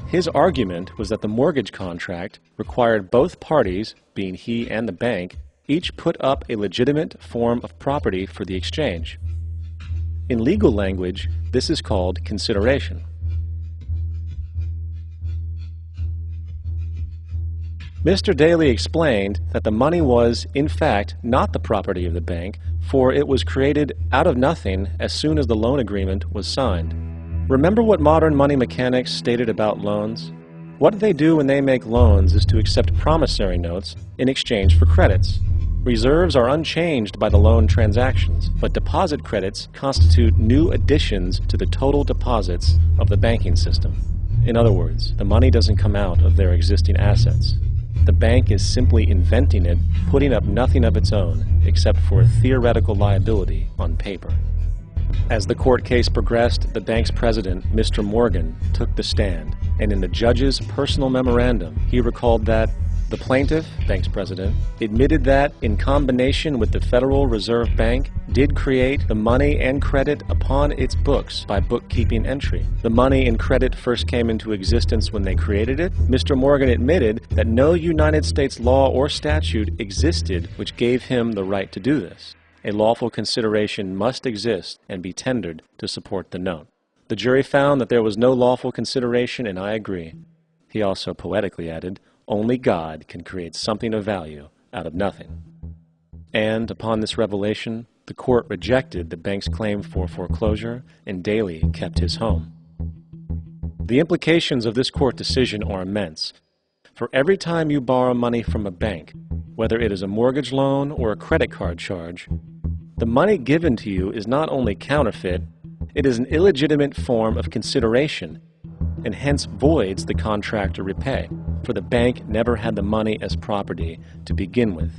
His argument was that the mortgage contract required both parties, being he and the bank, each put up a legitimate form of property for the exchange. In legal language, this is called consideration. Mr. Daly explained that the money was, in fact, not the property of the bank, for it was created out of nothing as soon as the loan agreement was signed. Remember what modern money mechanics stated about loans? What they do when they make loans is to accept promissory notes in exchange for credits. Reserves are unchanged by the loan transactions, but deposit credits constitute new additions to the total deposits of the banking system. In other words, the money doesn't come out of their existing assets. The bank is simply inventing it, putting up nothing of its own, except for a theoretical liability on paper. As the court case progressed, the bank's president, Mr. Morgan, took the stand, and in the judge's personal memorandum, he recalled that the plaintiff, bank's president, admitted that, in combination with the Federal Reserve Bank, did create the money and credit upon its books by bookkeeping entry. The money and credit first came into existence when they created it. Mr. Morgan admitted that no United States law or statute existed which gave him the right to do this. A lawful consideration must exist and be tendered to support the note. The jury found that there was no lawful consideration, and I agree. He also poetically added, "Only God can create something of value out of nothing." And upon this revelation, the court rejected the bank's claim for foreclosure, and Daly kept his home. The implications of this court decision are immense. For every time you borrow money from a bank, whether it is a mortgage loan or a credit card charge, the money given to you is not only counterfeit, it is an illegitimate form of consideration, and hence voids the contract to repay, for the bank never had the money as property to begin with.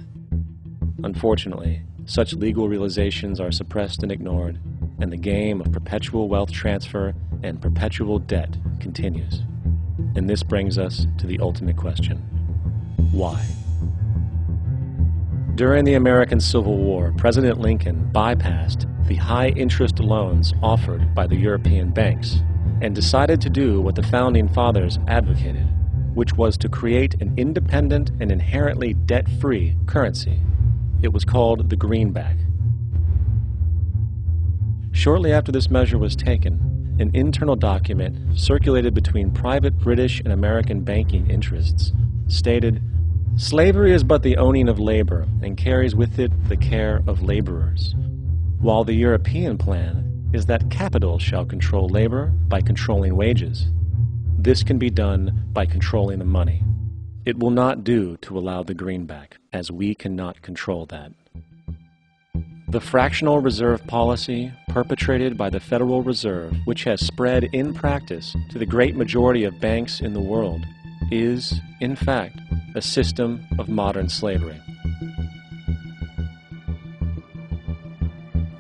Unfortunately, such legal realizations are suppressed and ignored, and the game of perpetual wealth transfer and perpetual debt continues. And this brings us to the ultimate question: why? During the American Civil War, President Lincoln bypassed the high-interest loans offered by the European banks and decided to do what the Founding Fathers advocated, which was to create an independent and inherently debt-free currency. It was called the greenback. Shortly after this measure was taken, an internal document circulated between private British and American banking interests stated, "Slavery is but the owning of labor and carries with it the care of laborers, while the European plan is that capital shall control labor by controlling wages. This can be done by controlling the money. It will not do to allow the greenback, as we cannot control that." The fractional reserve policy perpetrated by the Federal Reserve, which has spread in practice to the great majority of banks in the world, is, in fact, a system of modern slavery.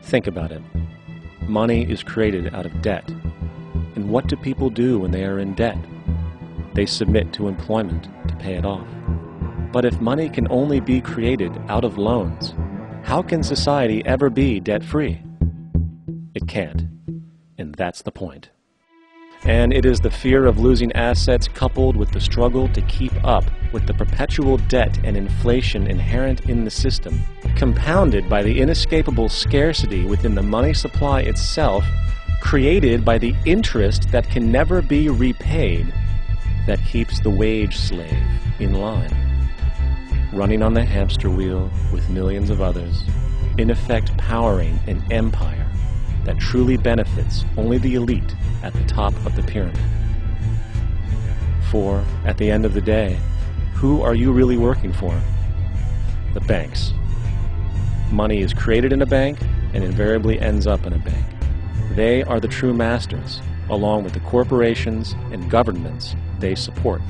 Think about it. Money is created out of debt. And what do people do when they are in debt? They submit to employment to pay it off. But if money can only be created out of loans, how can society ever be debt-free? It can't. And that's the point. And it is the fear of losing assets coupled with the struggle to keep up with the perpetual debt and inflation inherent in the system, compounded by the inescapable scarcity within the money supply itself, created by the interest that can never be repaid, that keeps the wage slave in line, running on the hamster wheel with millions of others, in effect powering an empire that truly benefits only the elite at the top of the pyramid. For, at the end of the day, who are you really working for? The banks. Money is created in a bank and invariably ends up in a bank. They are the true masters, along with the corporations and governments they support.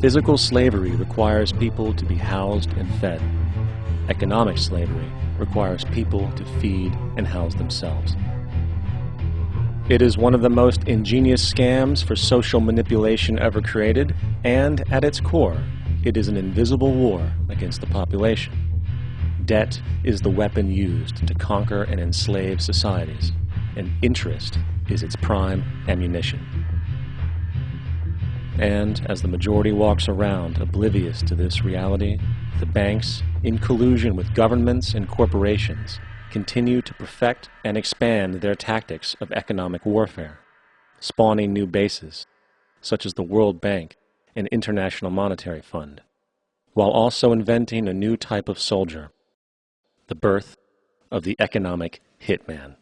Physical slavery requires people to be housed and fed. Economic slavery requires people to feed and house themselves. It is one of the most ingenious scams for social manipulation ever created, and at its core, it is an invisible war against the population. Debt is the weapon used to conquer and enslave societies, and interest is its prime ammunition. And as the majority walks around oblivious to this reality, the banks, in collusion with governments and corporations, continue to perfect and expand their tactics of economic warfare, spawning new bases, such as the World Bank and International Monetary Fund, while also inventing a new type of soldier, the birth of the economic hitman.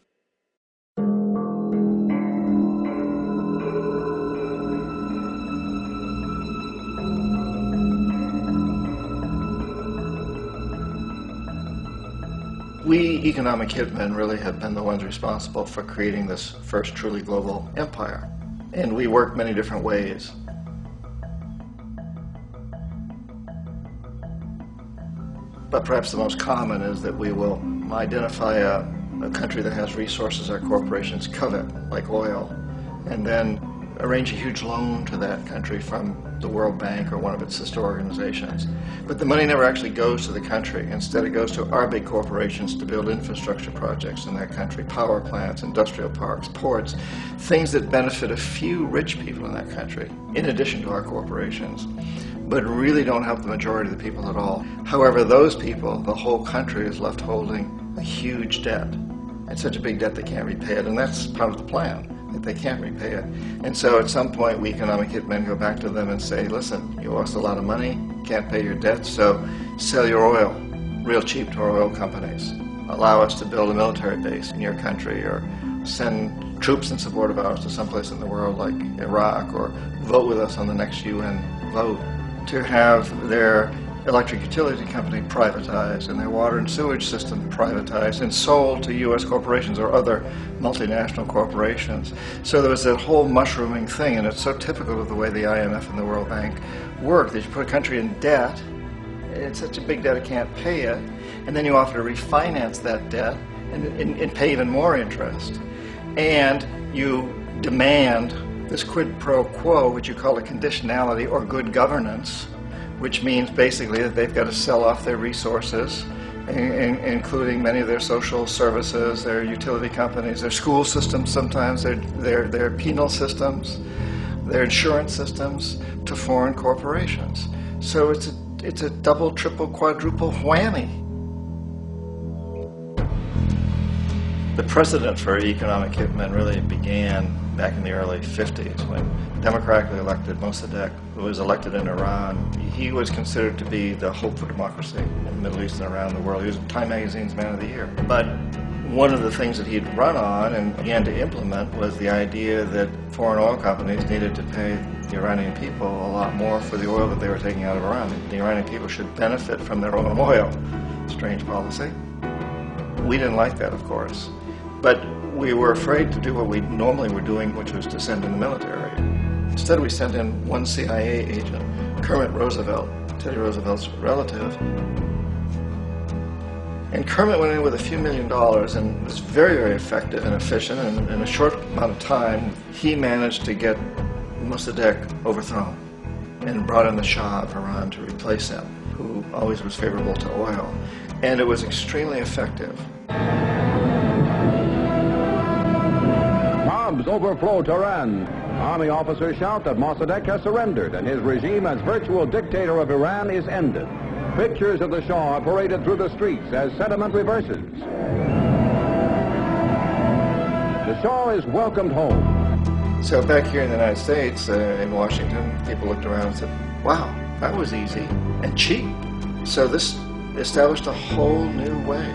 We economic hitmen really have been the ones responsible for creating this first truly global empire. And we work many different ways. But perhaps the most common is that we will identify a country that has resources our corporations covet, like oil, and then arrange a huge loan to that country from the World Bank or one of its sister organizations. But the money never actually goes to the country. Instead, it goes to our big corporations to build infrastructure projects in that country, power plants, industrial parks, ports, things that benefit a few rich people in that country, in addition to our corporations, but really don't help the majority of the people at all. However, those people, the whole country is left holding a huge debt. It's such a big debt they can't repay it, and that's part of the plan, that they can't repay it. And so at some point, we economic hitmen go back to them and say, listen, you owe us a lot of money, can't pay your debts, so sell your oil real cheap to our oil companies. Allow us to build a military base in your country, or send troops in support of ours to someplace in the world like Iraq, or vote with us on the next UN vote. To have their electric utility company privatized and their water and sewage system privatized and sold to U.S. corporations or other multinational corporations. So there was that whole mushrooming thing, and it's so typical of the way the IMF and the World Bank work, that you put a country in debt, it's such a big debt it can't pay it, and then you offer to refinance that debt and pay even more interest. And you demand this quid pro quo, which you call a conditionality or good governance, which means basically that they've got to sell off their resources, including many of their social services, their utility companies, their school systems sometimes, their penal systems, their insurance systems, to foreign corporations. So it's a double, triple, quadruple whammy. The precedent for economic hitmen really began back in the early 50s when democratically elected Mossadegh, who was elected in Iran. He was considered to be the hope for democracy in the Middle East and around the world. He was Time Magazine's Man of the Year. But one of the things that he'd run on and began to implement was the idea that foreign oil companies needed to pay the Iranian people a lot more for the oil that they were taking out of Iran. The Iranian people should benefit from their own oil. Strange policy. We didn't like that, of course. But we were afraid to do what we normally were doing, which was to send in the military. Instead, we sent in one CIA agent, Kermit Roosevelt, Teddy Roosevelt's relative. And Kermit went in with a few $1 million and was very, very effective and efficient. And in a short amount of time, he managed to get Mossadegh overthrown and brought in the Shah of Iran to replace him, who always was favorable to oil. And it was extremely effective. Bombs overflow Tehran. Army officers shout that Mossadegh has surrendered and his regime as virtual dictator of Iran is ended. Pictures of the Shah are paraded through the streets as sentiment reverses. The Shah is welcomed home. So back here in the United States, in Washington, people looked around and said, wow, that was easy and cheap. So this established a whole new way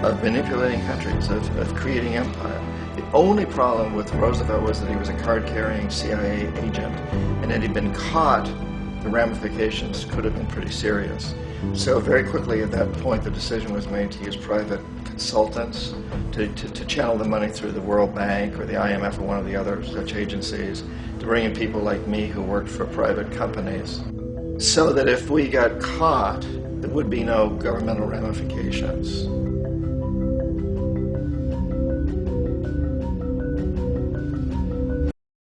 of manipulating countries, of creating empire. The only problem with Roosevelt was that he was a card-carrying CIA agent, and had he been caught, the ramifications could have been pretty serious. So very quickly at that point, the decision was made to use private consultants to channel the money through the World Bank or the IMF or one of the other such agencies, to bring in people like me who worked for private companies, so that if we got caught, there would be no governmental ramifications.